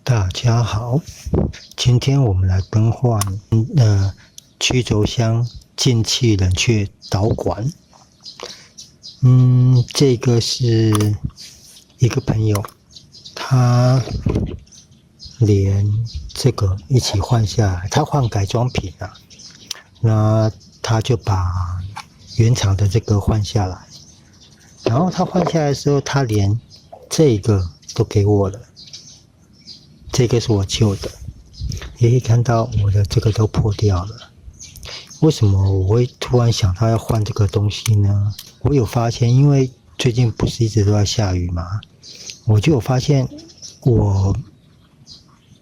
大家好，今天我们来更换曲轴箱进气冷却导管。这个是一个朋友，他连这个一起换下来，他换改装品啊，那他就把原厂的这个换下来，然后他换下来的时候，他连这个都给我了。这个是我旧的，也可以看到我的这个都破掉了。为什么我会突然想到要换这个东西呢？我有发现，因为最近不是一直都在下雨嘛，我就有发现我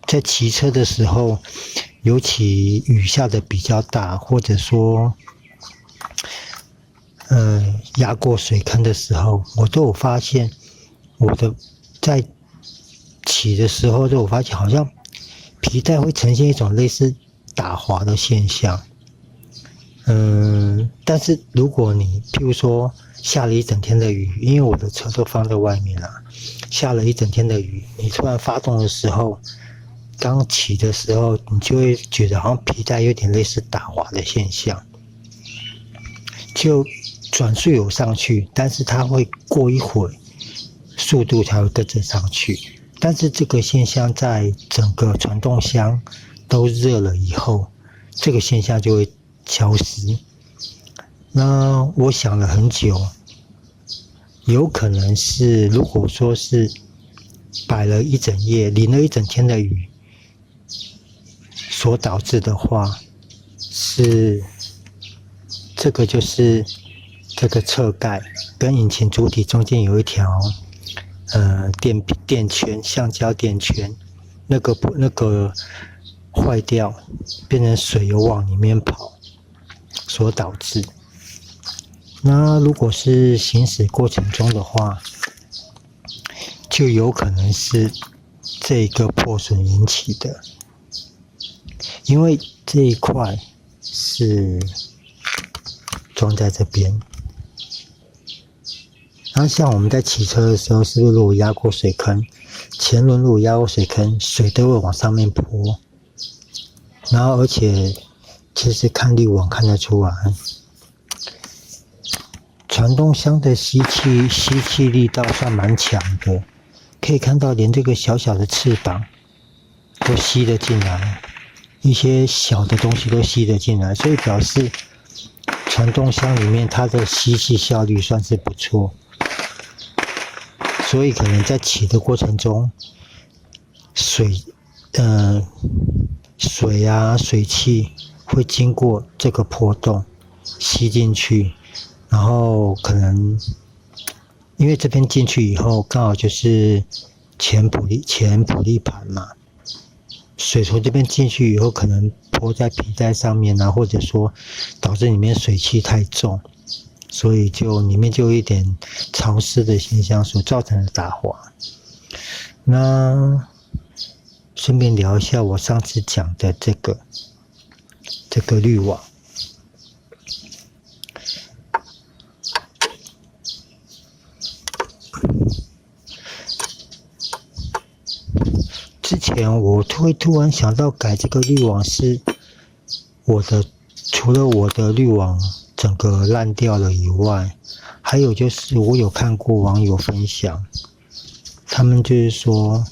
在骑车的时候，尤其雨下的比较大，或者说压过水坑的时候，我都有发现我的在骑的时候都有发现，好像皮带会呈现一种类似打滑的现象。但是如果你譬如说下了一整天的雨，因为我的车都放在外面啦，下了一整天的雨，你突然发动的时候，刚骑的时候，你就会觉得好像皮带有点类似打滑的现象，就转速有上去，但是它会过一会速度才会跟着上去。但是这个现象在整个传动箱都热了以后，这个现象就会消失。那我想了很久，有可能是如果说是摆了一整夜，淋了一整天的雨所导致的话，是这个就是这个侧盖跟引擎主体中间有一条电圈，橡胶电圈，那个坏掉，变成水有往里面跑所导致。那如果是行驶过程中的话，就有可能是这个破损引起的，因为这一块是装在这边。然后像我们在骑车的时候，是不是如果压过水坑，前轮如果压过水坑，水都会往上面泼。然后而且其实看滤网看得出来，传动箱的吸气力道算蛮强的，可以看到连这个小小的翅膀都吸得进来，一些小的东西都吸得进来，所以表示传动箱里面它的吸气效率算是不错。所以可能在骑的过程中，水汽会经过这个破洞吸进去，然后可能因为这边进去以后刚好就是前普利盘嘛，水从这边进去以后可能泼在皮带上面啊，或者说导致里面水汽太重，所以就里面就有一点潮湿的现象所造成的打滑。那顺便聊一下我上次讲的这个滤网。之前我会突然想到改这个滤网，是除了我的滤网整个烂掉了以外，还有就是我有看过网友分享，他们就是说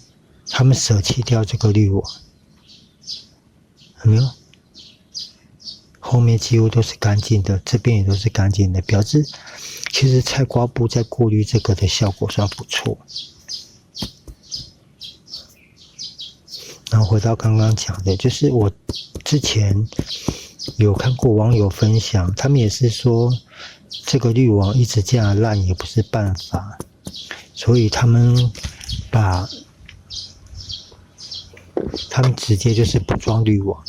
他们舍弃掉这个滤网，有没有？后面几乎都是干净的，这边也都是干净的，表示其实菜瓜布在过滤这个的效果算不错。然后回到刚刚讲的，就是我之前有看过网友分享，他们也是说这个滤网一直这样烂也不是办法，所以他们直接就是不装滤网，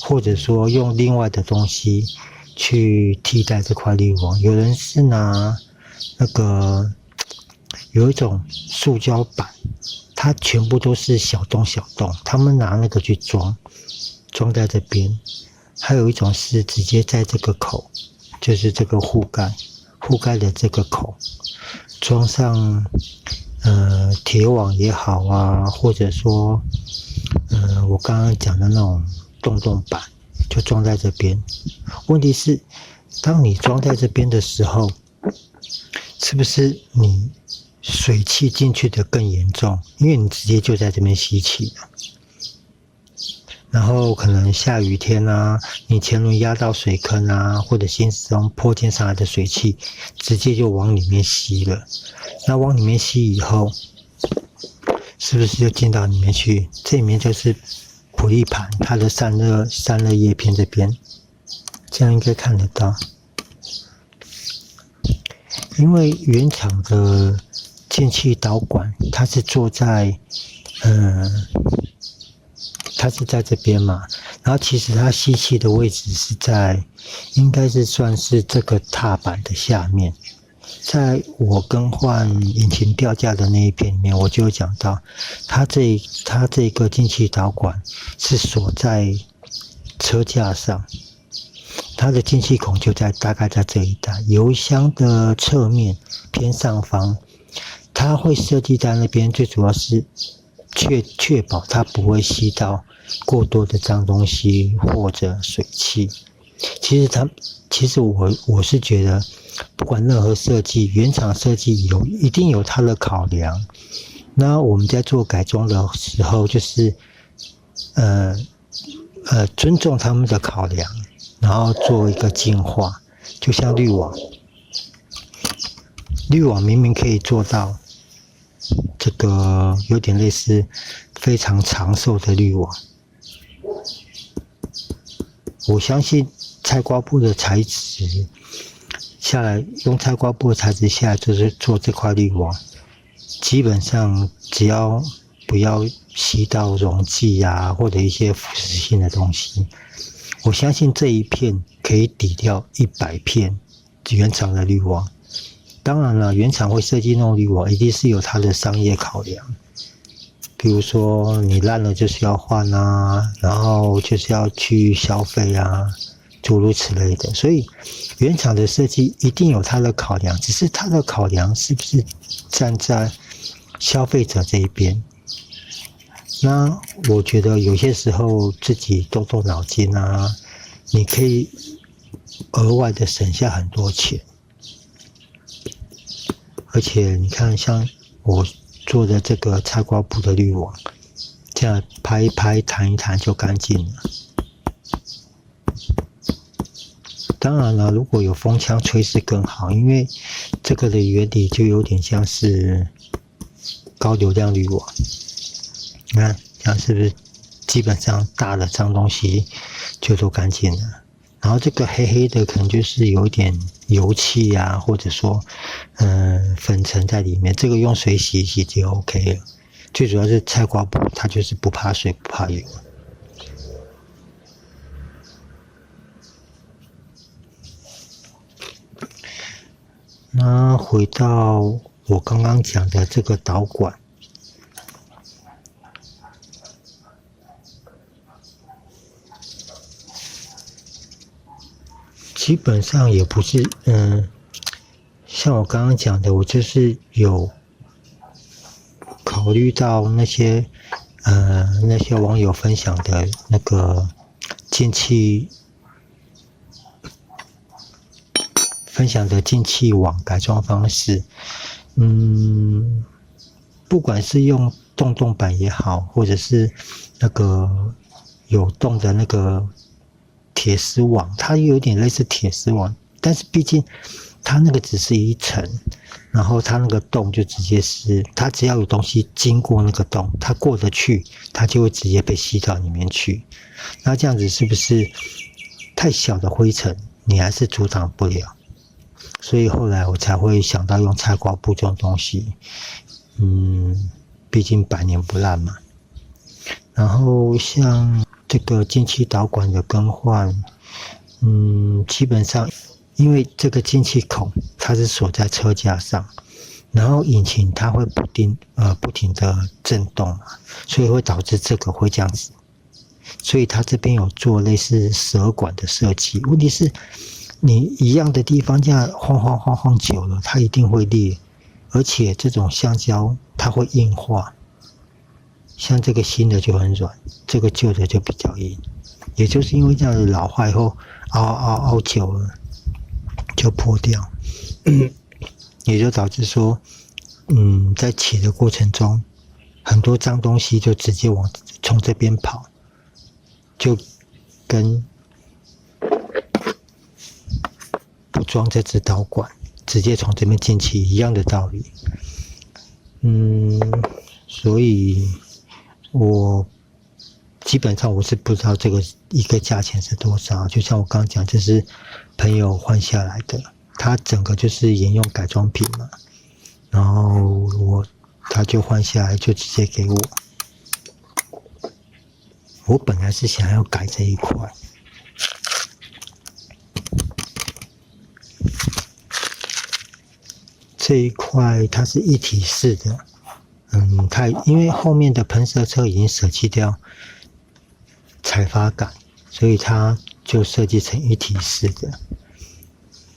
或者说用另外的东西去替代这块滤网。有人是拿有一种塑胶板，它全部都是小洞，他们拿那个去装在这边。还有一种是直接在这个口，就是这个护盖的这个口装上铁网也好啊，或者说我刚刚讲的那种洞板就装在这边。问题是，当你装在这边的时候，是不是你水汽进去的更严重？因为你直接就在这边吸气了。然后可能下雨天啊，你前轮压到水坑啊，或者行驶中坡溅上来的水汽，直接就往里面吸了。那往里面吸以后，是不是就进到里面去？这里面就是普利盘，它的散热叶片这边，这样应该看得到。因为原厂的进气导管，它是坐在它是在这边嘛，然后其实它吸气的位置是在，应该是算是这个踏板的下面。在我更换引擎吊架的那一片里面，我就有讲到，它这个进气导管是锁在车架上，它的进气孔就大概在这一带，油箱的侧面偏上方，它会设计在那边，最主要是确保它不会吸到过多的脏东西或者水汽。其实我是觉得，不管任何设计，原厂设计一定有它的考量。那我们在做改装的时候，就是尊重他们的考量，然后做一个进化。就像滤网明明可以做到这个有点类似非常长寿的滤网，我相信菜瓜布的材质下来，用菜瓜布的材质下来就是做这块滤网，基本上只要不要吸到溶剂啊或者一些腐蚀性的东西，我相信这一片可以抵掉100片原厂的滤网。当然了，原厂会设计那种滤网，一定是有它的商业考量。比如说你烂了就是要换啊，然后就是要去消费啊，诸如此类的。所以原厂的设计一定有它的考量，只是它的考量是不是站在消费者这一边。那我觉得有些时候自己动动脑筋啊，你可以额外的省下很多钱。而且你看，像我做的这个菜瓜布的滤网，这样拍一拍、弹一弹就干净了。当然了，如果有风枪吹是更好，因为这个的原理就有点像是高流量滤网。你看，这样是不是基本上大的脏东西就都干净了？然后这个黑黑的可能就是有一点油漆啊，或者说粉尘在里面，这个用水洗一洗就 OK 了。最主要是菜瓜布，它就是不怕水不怕油。那回到我刚刚讲的这个导管，基本上也不是，像我刚刚讲的，我就是有考虑到那些网友分享的那个进气网改装方式，不管是用洞板也好，或者是那个有洞的那个铁丝网，它有点类似铁丝网，但是毕竟它那个只是一层，然后它那个洞就直接是，它只要有东西经过那个洞，它过得去，它就会直接被吸到里面去。那这样子是不是太小的灰尘你还是阻挡不了？所以后来我才会想到用菜瓜布这种东西，毕竟百年不烂嘛。然后像这个进气导管的更换，基本上因为这个进气孔它是锁在车架上，然后引擎它会不停的震动嘛，所以会导致这个会这样子。所以它这边有做类似蛇管的设计，问题是你一样的地方这样晃久了，它一定会裂。而且这种橡胶它会硬化，像这个新的就很软，这个旧的就比较硬，也就是因为这样子老化以后凹久了就破掉，也就导致说，在骑的过程中，很多脏东西就直接从这边跑，就跟不装这支导管直接从这边进去一样的道理。所以我基本上我是不知道这个一个价钱是多少，就像我刚刚讲，这是朋友换下来的，他整个就是沿用改装品嘛，然后他就换下来就直接给我。我本来是想要改这一块，这一块它是一体式的，因为后面的喷射车已经舍弃掉采发杆，所以它就设计成一体式的。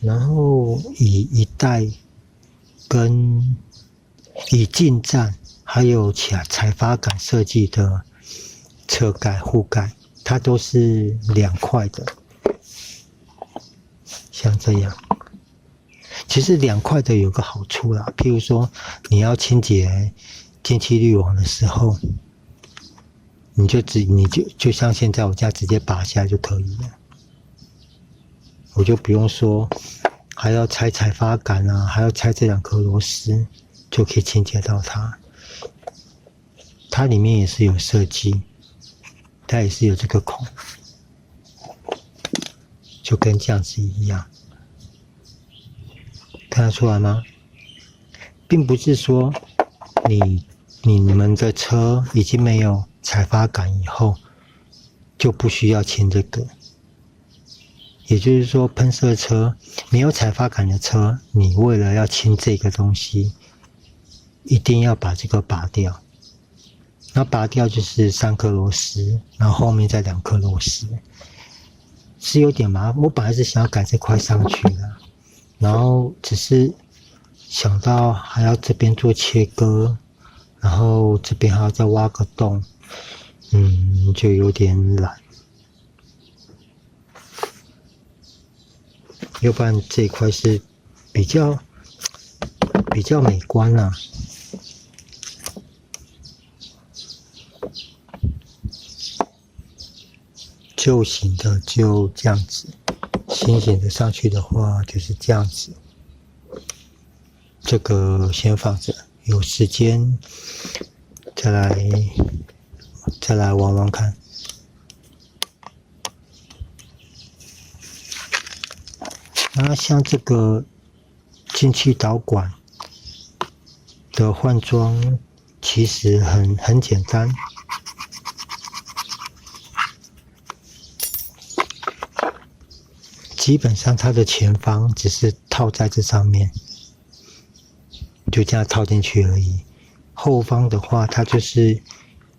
然后以带跟以进站还有采发杆设计的车盖护盖，它都是2块的，像这样。其实2块的有个好处啦，譬如说你要清洁进气滤网的时候，你就像现在我家直接拔下来就可以了，我就不用说还要拆采发杆啊，还要拆这2颗螺丝，就可以清洁到它。它里面也是有设计，它也是有这个孔，就跟这样子一样，看得出来吗？并不是说你们的车已经没有采发杆以后就不需要清这个，也就是说喷射车没有采发杆的车，你为了要清这个东西，一定要把这个拔掉。那拔掉就是3颗螺丝，然后后面再2颗螺丝，是有点麻烦。我本来是想要改这块上去的，然后只是想到还要这边做切割，然后这边还要再挖个洞，就有点懒。要不然这一块是比较美观啊。旧型的就这样子，新型的上去的话就是这样子。这个先放着，有时间再来玩玩看。那像这个进气导管的换装其实很简单。基本上它的前方只是套在这上面，就这样套进去而已。后方的话，它就是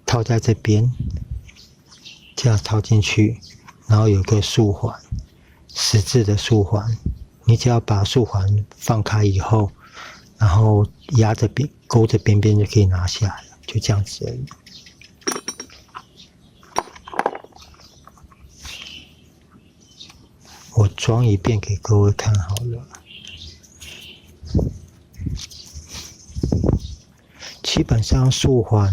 套在这边，这样套进去，然后有个束环，十字的束环，你只要把束环放开以后，然后压着勾着边边就可以拿下来了，就这样子而已。我装一遍给各位看好了。基本上束环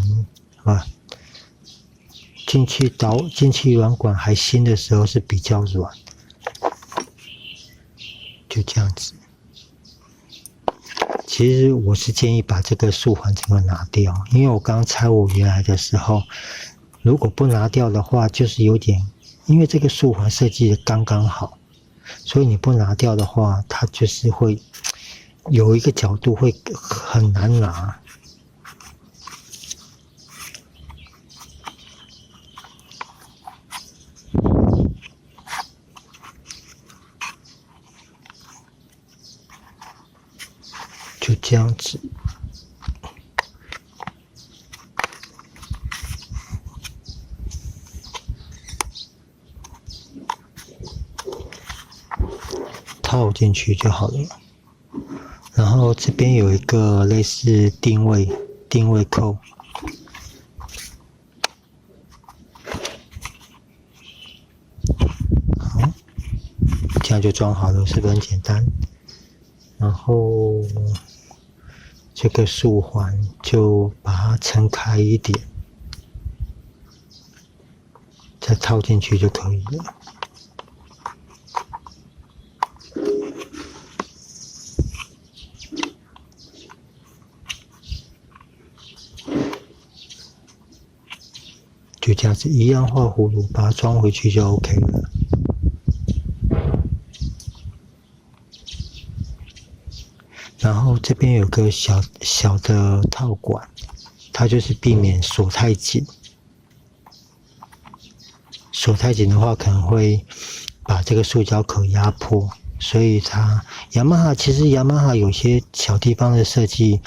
进气软管还新的时候是比较软，就这样子。其实我是建议把这个束环整个拿掉，因为我刚拆我原来的时候，如果不拿掉的话，就是有点，因为这个束环设计的刚刚好。所以你不拿掉的话，它就是会有一个角度会很难拿。就这样子。套进去就好了，然后这边有一个类似定位扣，好，这样就装好了，是不是很简单？然后这个束环就把它撑开一点，再套进去就可以了。就这样子一样画葫芦，把它装回去就 OK 了。然后这边有个小的套管，它就是避免锁太紧。锁太紧的话，可能会把这个塑胶壳压破。所以雅马哈有些小地方的设计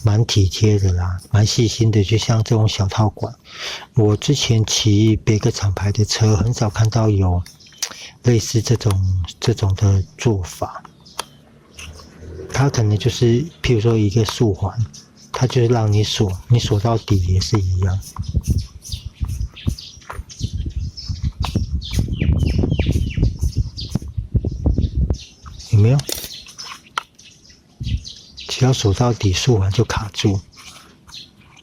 蛮体贴的啦，蛮细心的，就像这种小套管，我之前骑别个厂牌的车，很少看到有类似这种的做法。它可能就是譬如说一个束环，它就是让你锁到底也是一样。有没有？只要锁到底，束环就卡住，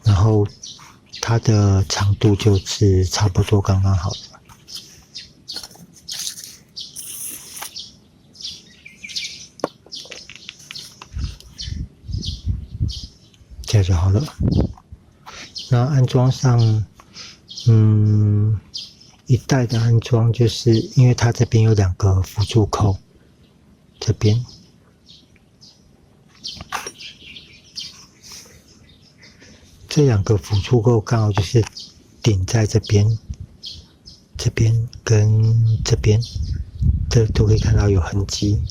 然后它的长度就是差不多刚刚好的。这样就好了。那安装上，一带的安装，就是因为它这边有2个辅助扣，这边这2个辅助扣刚好就是顶在这边跟这边，这都可以看到有痕迹。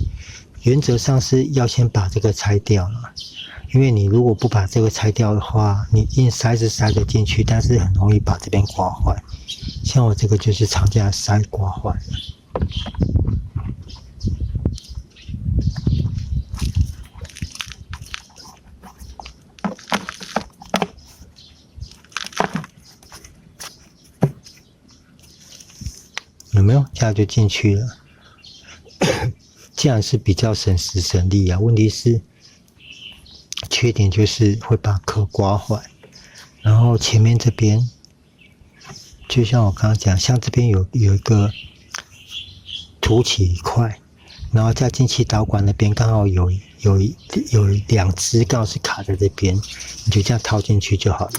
原则上是要先把这个拆掉了，因为你如果不把这个拆掉的话，你硬塞是塞得进去，但是很容易把这边刮坏。像我这个就是厂家塞刮坏了。有没有？这样就进去了。这样是比较省时省力啊。问题是，缺点就是会把壳刮坏。然后前面这边，就像我刚刚讲，像这边有一个凸起一块，然后在进气导管那边刚好有2只刚好是卡在这边，你就这样套进去就好了。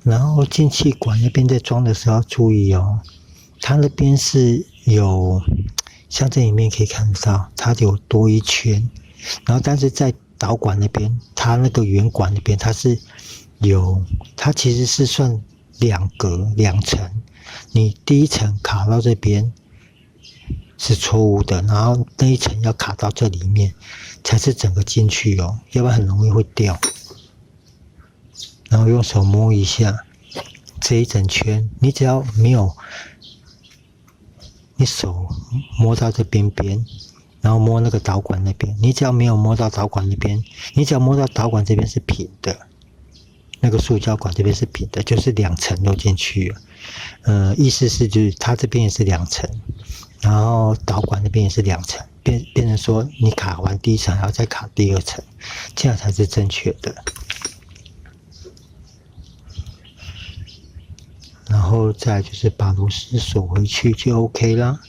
然后进气管那边在装的时候要注意哦，它那边是有，像这里面可以看得到，它有多一圈，然后但是在导管那边，它那个圆管那边它是有，它其实是算2层，你第一层卡到这边是错误的，然后那一层要卡到这里面才是整个进去哦，要不然很容易会掉。然后用手摸一下这一整圈，你只要没有，你手摸到这边，然后摸那个导管那边，你只要没有摸到导管那边，你只要摸到导管这边是平的，那个塑胶管这边是平的，就是2层都进去了。意思是就是它这边也是2层，然后导管那边也是2层，变成说你卡完第1层还要再卡第2层，这样才是正确的。然后再来就是把螺丝锁回去就 OK 啦。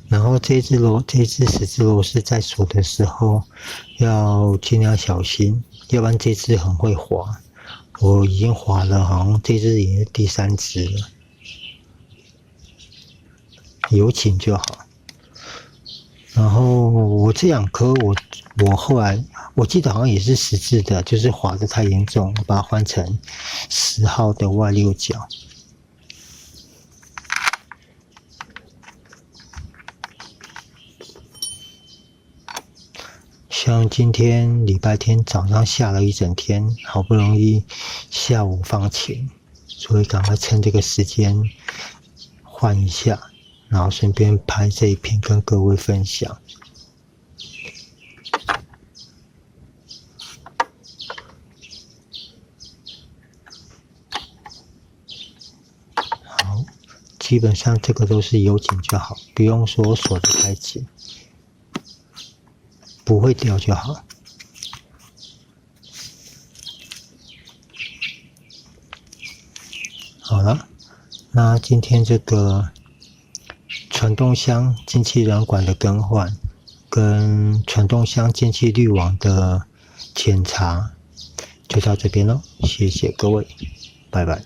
然后这只10字螺丝在锁的时候要尽量小心，要不然这只很会滑。我已经滑了，好像这只也是第3只了。有请就好。然后我这2颗我后来我记得好像也是10字的，就是滑的太严重，我把它换成10号的外6角。像今天礼拜天早上下了一整天，好不容易下午放晴，所以赶快趁这个时间换一下，然后顺便拍这一篇跟各位分享。好，基本上这个都是有紧就好，不用说锁得太紧，不会掉就好。好了，那今天这个传动箱进气软管的更换，跟传动箱进气滤网的检查，就到这边咯，谢谢各位，拜拜。